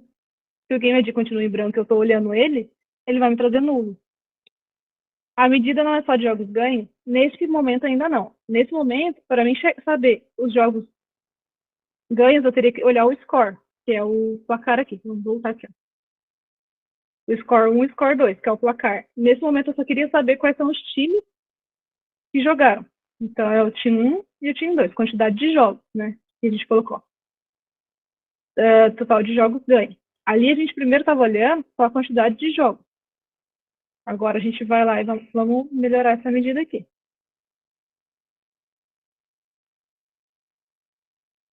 se o Game ID continua em branco e eu estou olhando ele vai me trazer nulo. A medida não é só de jogos ganhos? Neste momento ainda não. Nesse momento, para mim saber os jogos ganhos, eu teria que olhar o score, que é o placar aqui. Vamos voltar aqui. O score 1 e o score 2, que é o placar. Nesse momento, eu só queria saber quais são os times que jogaram. Então, é o time 1 e o time 2, quantidade de jogos, né, que a gente colocou. Total de jogos ganhos. Ali a gente primeiro estava olhando só a quantidade de jogos. Agora a gente vai lá e vamos melhorar essa medida aqui.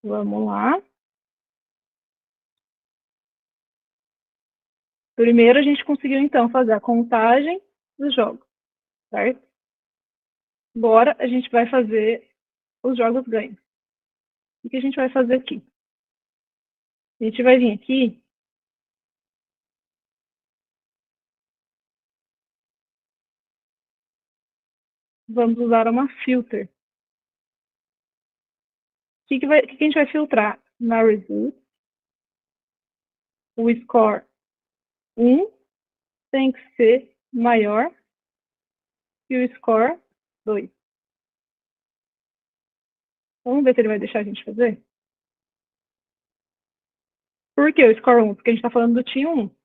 Vamos lá. Primeiro a gente conseguiu, então, fazer a contagem dos jogos, certo? Agora a gente vai fazer os jogos ganhos. O que a gente vai fazer aqui? A gente vai vir aqui. Vamos usar uma filter. O que a gente vai filtrar? Na result, o score 1 tem que ser maior que o score 2. Vamos ver se ele vai deixar a gente fazer? Por que o score 1? Porque a gente está falando do time 1.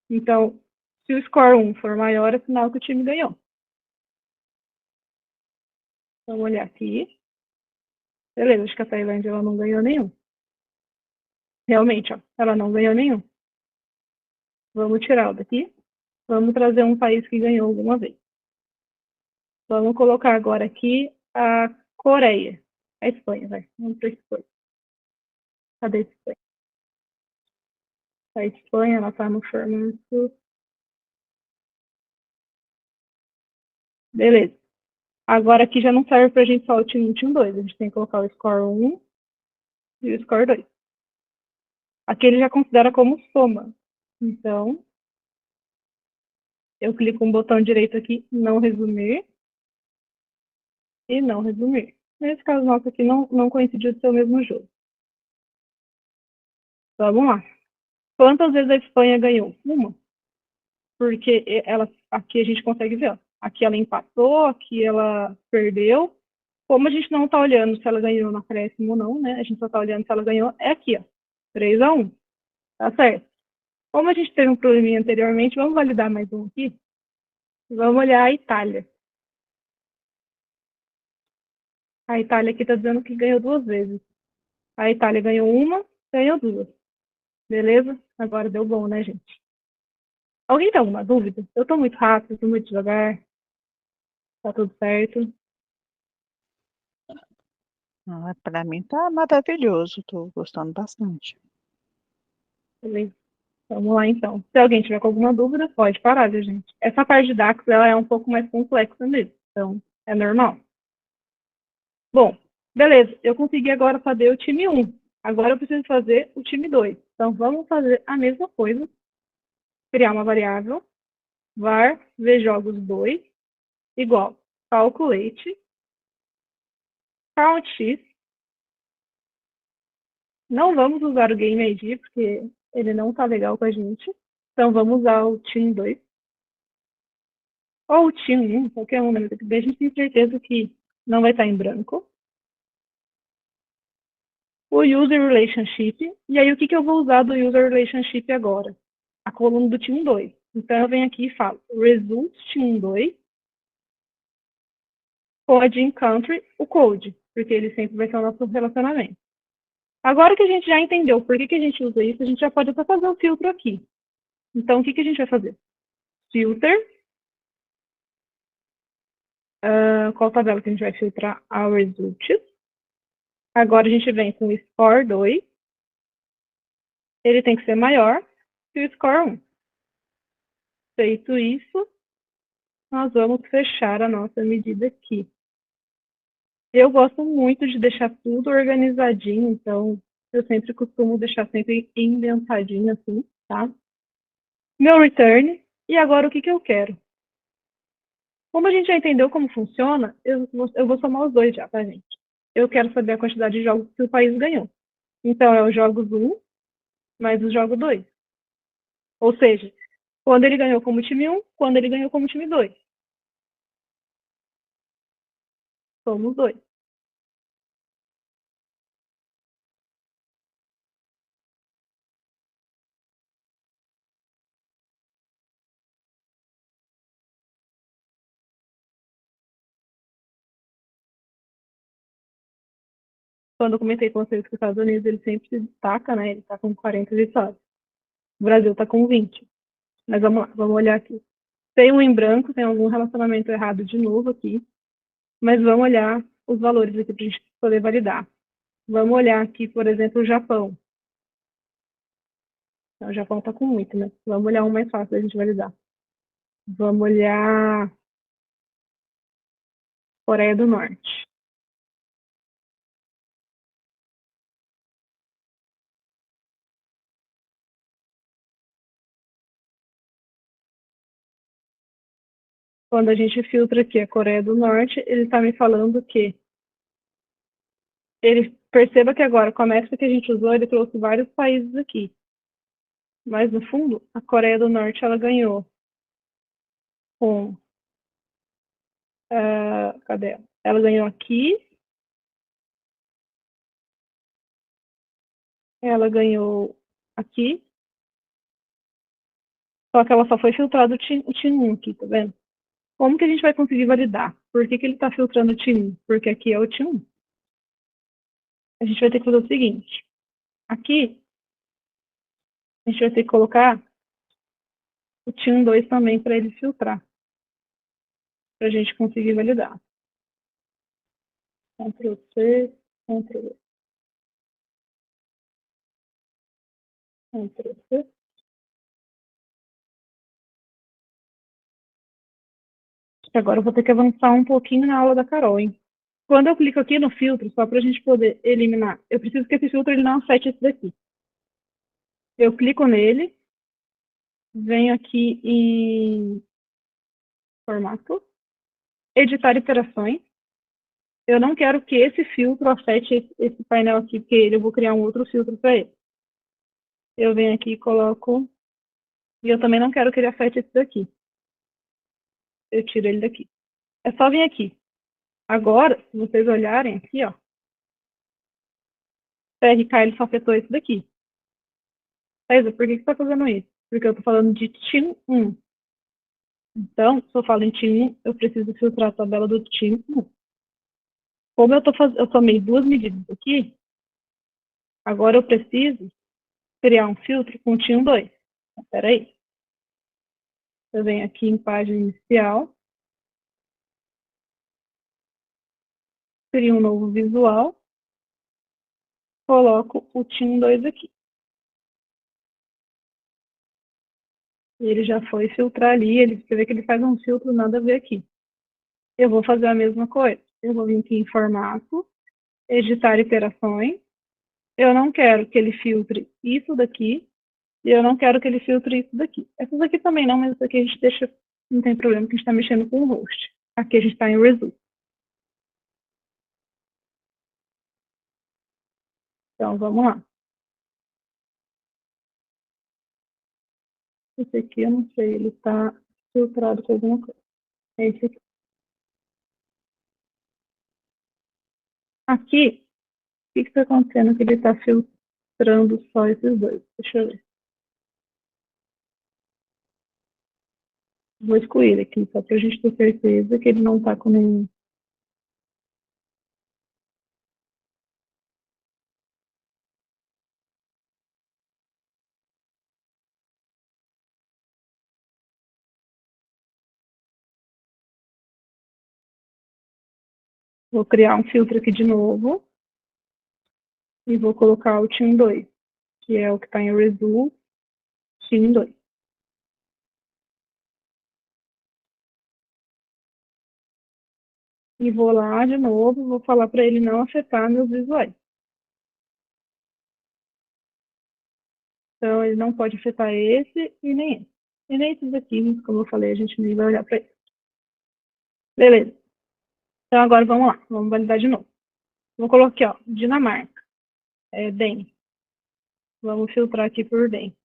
Então, se o score 1 for maior, é sinal que o time ganhou. Vamos olhar aqui. Beleza, acho que a Tailândia ela não ganhou nenhum. Realmente, ó, ela não ganhou nenhum. Vamos tirar o daqui. Vamos trazer um país que ganhou alguma vez. Vamos colocar agora aqui a Coreia. A Espanha, vai. Vamos para a Espanha. Cadê a Espanha? A Espanha, ela está no formato. Beleza. Agora aqui já não serve para a gente só o time 1 e o time 2. A gente tem que colocar o score 1 e o score 2. Aqui ele já considera como soma. Então, eu clico com o botão direito aqui, não resumir. E não resumir. Nesse caso nosso aqui não coincidiu de ser o mesmo jogo. Vamos lá. Quantas vezes a Espanha ganhou? Uma. Porque aqui a gente consegue ver, ó. Aqui ela empatou, aqui ela perdeu. Como a gente não está olhando se ela ganhou no acréscimo ou não, né? A gente só está olhando se ela ganhou, é aqui, ó. 3-1. Tá certo. Como a gente teve um probleminha anteriormente, vamos validar mais um aqui. Vamos olhar a Itália. A Itália aqui está dizendo que ganhou 2 vezes. A Itália ganhou uma, ganhou 2. Beleza? Agora deu bom, né, gente? Alguém tem alguma dúvida? Eu estou muito rápido, estou muito devagar. Tá tudo certo. Para mim tá maravilhoso, estou gostando bastante. Beleza. Vamos lá, então. Se alguém tiver com alguma dúvida, pode parar, viu, gente? Essa parte de DAX, ela é um pouco mais complexa mesmo. Então, é normal. Bom, beleza. Eu consegui agora fazer o time 1. Agora eu preciso fazer o time 2. Então, vamos fazer a mesma coisa. Criar uma variável. var vjogos2 igual calculate count x. Não vamos usar o game ID, porque ele não tá legal com a gente. Então, vamos usar o team 2. Ou o team 1, qualquer um, né? A gente tem certeza que não vai estar em branco. O user relationship. E aí, o que eu vou usar do user relationship agora? A coluna do team 2. Então, eu venho aqui e falo result team 2 code in country, o code, porque ele sempre vai ser o nosso relacionamento. Agora que a gente já entendeu por que a gente usa isso, a gente já pode até fazer um filtro aqui. Então, o que a gente vai fazer? Filter. Qual tabela que a gente vai filtrar? A results. Agora a gente vem com o score 2. Ele tem que ser maior que o score 1. Feito isso, nós vamos fechar a nossa medida aqui. Eu gosto muito de deixar tudo organizadinho, então eu sempre costumo deixar sempre indentadinho assim, tá? Meu return. E agora o que eu quero? Como a gente já entendeu como funciona, eu vou somar os dois já, tá, gente? Eu quero saber a quantidade de jogos que o país ganhou. Então, é os jogos 1 mais o jogo 2. Ou seja, quando ele ganhou como time 1, quando ele ganhou como time 2. Somos 2. Quando eu comentei com vocês que os Estados Unidos ele sempre se destaca, né? Ele está com 40 vitórias. O Brasil está com 20. Mas vamos lá, vamos olhar aqui. Tem um em branco, tem algum relacionamento errado de novo aqui. Mas vamos olhar os valores aqui para a gente poder validar. Vamos olhar aqui, por exemplo, o Japão. Então, o Japão está com muito, né? Vamos olhar um mais fácil da gente validar. Vamos olhar Coreia do Norte. Quando a gente filtra aqui a Coreia do Norte, ele está me falando que ele perceba que agora, com a métrica que a gente usou, ele trouxe vários países aqui. Mas, no fundo, a Coreia do Norte, ela ganhou com... cadê ela? Ela ganhou aqui. Ela ganhou aqui. Só que ela só foi filtrada o Team 1 aqui, tá vendo? Como que a gente vai conseguir validar? Por que ele está filtrando o Team 1? Porque aqui é o Team 1. A gente vai ter que fazer o seguinte. Aqui, a gente vai ter que colocar o Team 2 também para ele filtrar. Para a gente conseguir validar. Ctrl C, Ctrl V. Ctrl C. Agora eu vou ter que avançar um pouquinho na aula da Carol, hein? Quando eu clico aqui no filtro, só para a gente poder eliminar, eu preciso que esse filtro ele não afete esse daqui. Eu clico nele, venho aqui em formato, editar iterações. Eu não quero que esse filtro afete esse painel aqui, porque eu vou criar um outro filtro para ele. Eu venho aqui e coloco, e eu também não quero que ele afete esse daqui. Eu tiro ele daqui. É só vir aqui. Agora, se vocês olharem aqui, ó, PRK ele só afetou esse daqui. Thaisa, por que você está fazendo isso? Porque eu estou falando de Team 1. Então, se eu falo em Team 1, eu preciso filtrar a tabela do Team 1. Como eu tomei duas medidas aqui, agora eu preciso criar um filtro com Team 2. Espera aí. Eu venho aqui em página inicial, crio um novo visual, coloco o Team 2 aqui. Ele já foi filtrar ali, você vê que ele faz um filtro nada a ver aqui. Eu vou fazer a mesma coisa. Eu vou vir aqui em formato, editar iterações. Eu não quero que ele filtre isso daqui, e eu não quero que ele filtre isso daqui. Essas aqui também não, mas isso aqui a gente deixa, não tem problema, que a gente está mexendo com o host. Aqui a gente está em result. Então, vamos lá. Esse aqui, eu não sei, ele está filtrado com alguma coisa. É esse aqui. Aqui, o que está acontecendo que ele está filtrando só esses dois? Deixa eu ver. Vou excluir ele aqui, só para a gente ter certeza que ele não está com nenhum. Vou criar um filtro aqui de novo. E vou colocar o Team 2, que é o que está em Result, Team 2. E vou lá de novo, vou falar para ele não afetar meus visuais. Então, ele não pode afetar esse e nem esse. E nem esses aqui, como eu falei, a gente nem vai olhar para ele. Beleza. Então agora vamos lá, vamos validar de novo. Vou colocar aqui, ó, Dinamarca. DEM. Vamos filtrar aqui por DEM.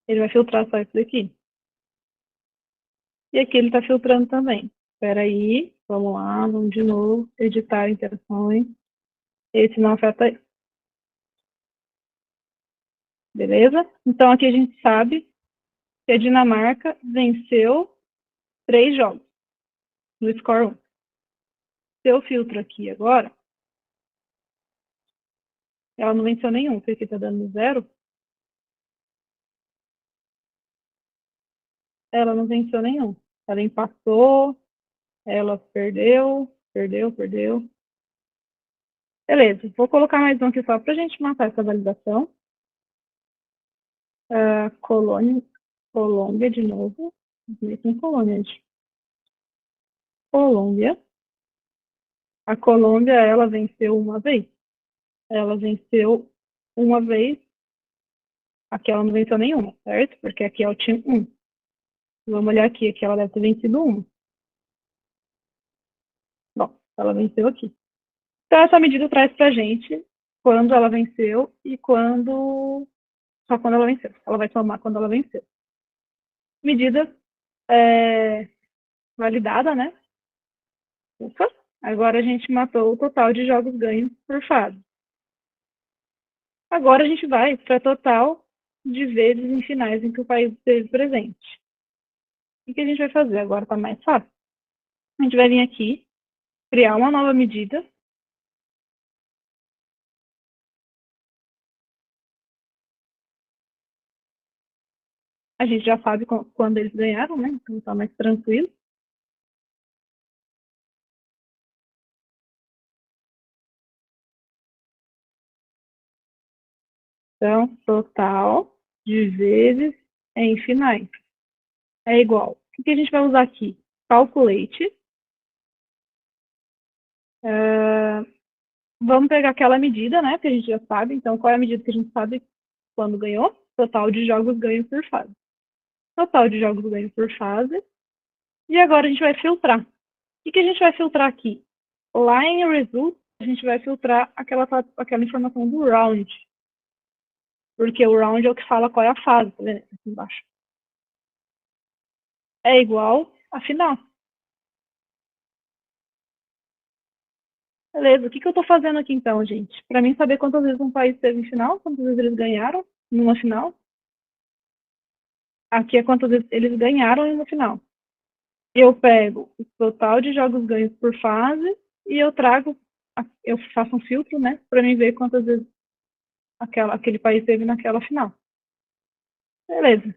Ele vai filtrar só isso daqui. E aqui ele está filtrando também. Espera aí, vamos lá, vamos de novo, editar interações. Esse não afeta isso. Beleza? Então aqui a gente sabe que a Dinamarca venceu 3 jogos no score 1. Se eu filtro aqui agora, ela não venceu nenhum, porque aqui está dando 0. Ela não venceu nenhum. Ela empatou, ela perdeu. Beleza, vou colocar mais um aqui só para a gente matar essa validação. Colômbia de novo. Mesmo Colômbia. Colômbia. A Colômbia, ela venceu uma vez. Ela venceu uma vez. Aqui ela não venceu nenhuma, certo? Porque aqui é o time 1. Vamos olhar aqui. Aqui ela deve ter vencido uma. Bom, ela venceu aqui. Então, essa medida traz pra gente quando ela venceu e quando... Só quando ela venceu. Ela vai tomar quando ela venceu. Medida validada, né? Ufa. Agora a gente matou o total de jogos ganhos por fase. Agora a gente vai para total de vezes em finais em que o país esteve presente. O que a gente vai fazer? Agora está mais fácil. A gente vai vir aqui, criar uma nova medida. A gente já sabe quando eles ganharam, né? Então está mais tranquilo. Então, total de vezes em finais é igual. O que a gente vai usar aqui? Calculate. Vamos pegar aquela medida, né? Que a gente já sabe. Então, qual é a medida que a gente sabe quando ganhou? Total de jogos ganhos por fase. Total de jogos ganhos por fase. E agora a gente vai filtrar. O que a gente vai filtrar aqui? Lá em Result, a gente vai filtrar aquela informação do round. Porque o round é o que fala qual é a fase, tá vendo? Aqui embaixo. É igual a final. Beleza, o que eu estou fazendo aqui então, gente? Para mim saber quantas vezes um país teve em final, quantas vezes eles ganharam numa final. Aqui é quantas vezes eles ganharam em uma final. Eu pego o total de jogos ganhos por fase e eu faço um filtro, né, para mim ver quantas vezes aquele país teve naquela final. Beleza.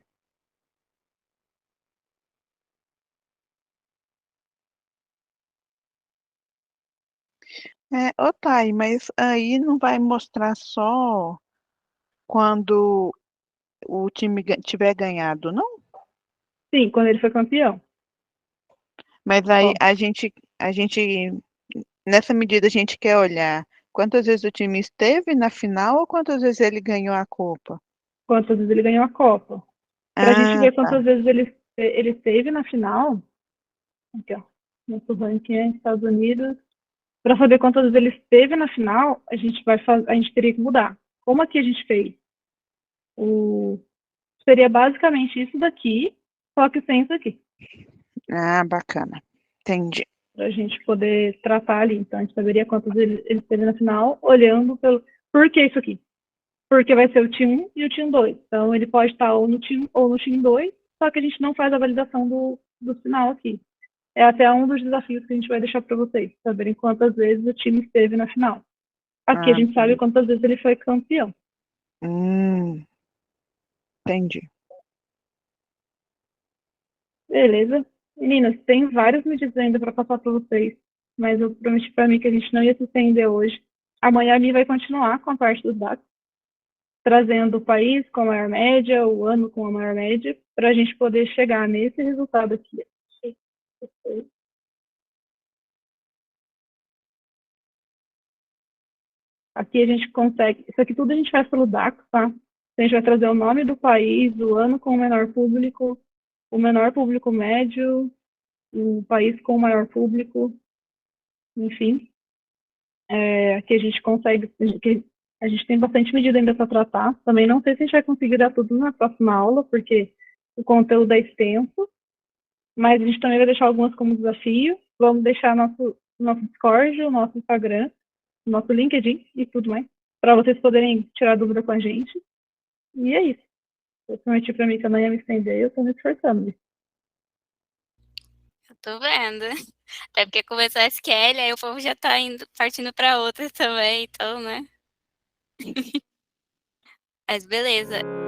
Thay, mas aí não vai mostrar só quando o time tiver ganhado, não? Sim, quando ele foi campeão. Mas aí Ó. a gente, nessa medida, a gente quer olhar quantas vezes o time esteve na final ou quantas vezes ele ganhou a Copa? Quantas vezes ele ganhou a Copa. Para a gente ver quantas vezes ele esteve na final. Aqui, ó. Nosso ranking é Estados Unidos. Para saber quantas vezes ele esteve na final, a gente teria que mudar. Como aqui a gente fez? Seria basicamente isso daqui, só que sem isso aqui. Ah, bacana. Entendi. Para a gente poder tratar ali. Então, a gente saberia quantas vezes ele esteve na final, olhando pelo... Por que isso aqui? Porque vai ser o time 1 e o time 2. Então, ele pode estar ou no time 1 ou no time 2, só que a gente não faz a validação do final aqui. É até um dos desafios que a gente vai deixar para vocês, saberem quantas vezes o time esteve na final. Aqui a gente sabe quantas vezes ele foi campeão. Entendi. Beleza. Meninas, tem várias medidas ainda para passar para vocês, mas eu prometi para mim que a gente não ia se estender hoje. Amanhã a Mi vai continuar com a parte dos dados, trazendo o país com a maior média, o ano com a maior média, para a gente poder chegar nesse resultado aqui. Aqui a gente consegue... Isso aqui tudo a gente faz pelo DAX, tá? A gente vai trazer o nome do país, o ano com o menor público médio, o país com o maior público, enfim. Que a gente consegue, que a gente tem bastante medida ainda para tratar. Também não sei se a gente vai conseguir dar tudo na próxima aula, porque o conteúdo é extenso, mas a gente também vai deixar algumas como desafio. Vamos deixar nosso Discord, o nosso Instagram, o nosso LinkedIn e tudo mais, para vocês poderem tirar dúvida com a gente. E é isso. Eu prometi para mim que eu não ia me estender, eu estou me esforçando. Eu tô vendo. Até porque começou a SQL, aí o povo já tá partindo para outras também, então, né? Mas beleza.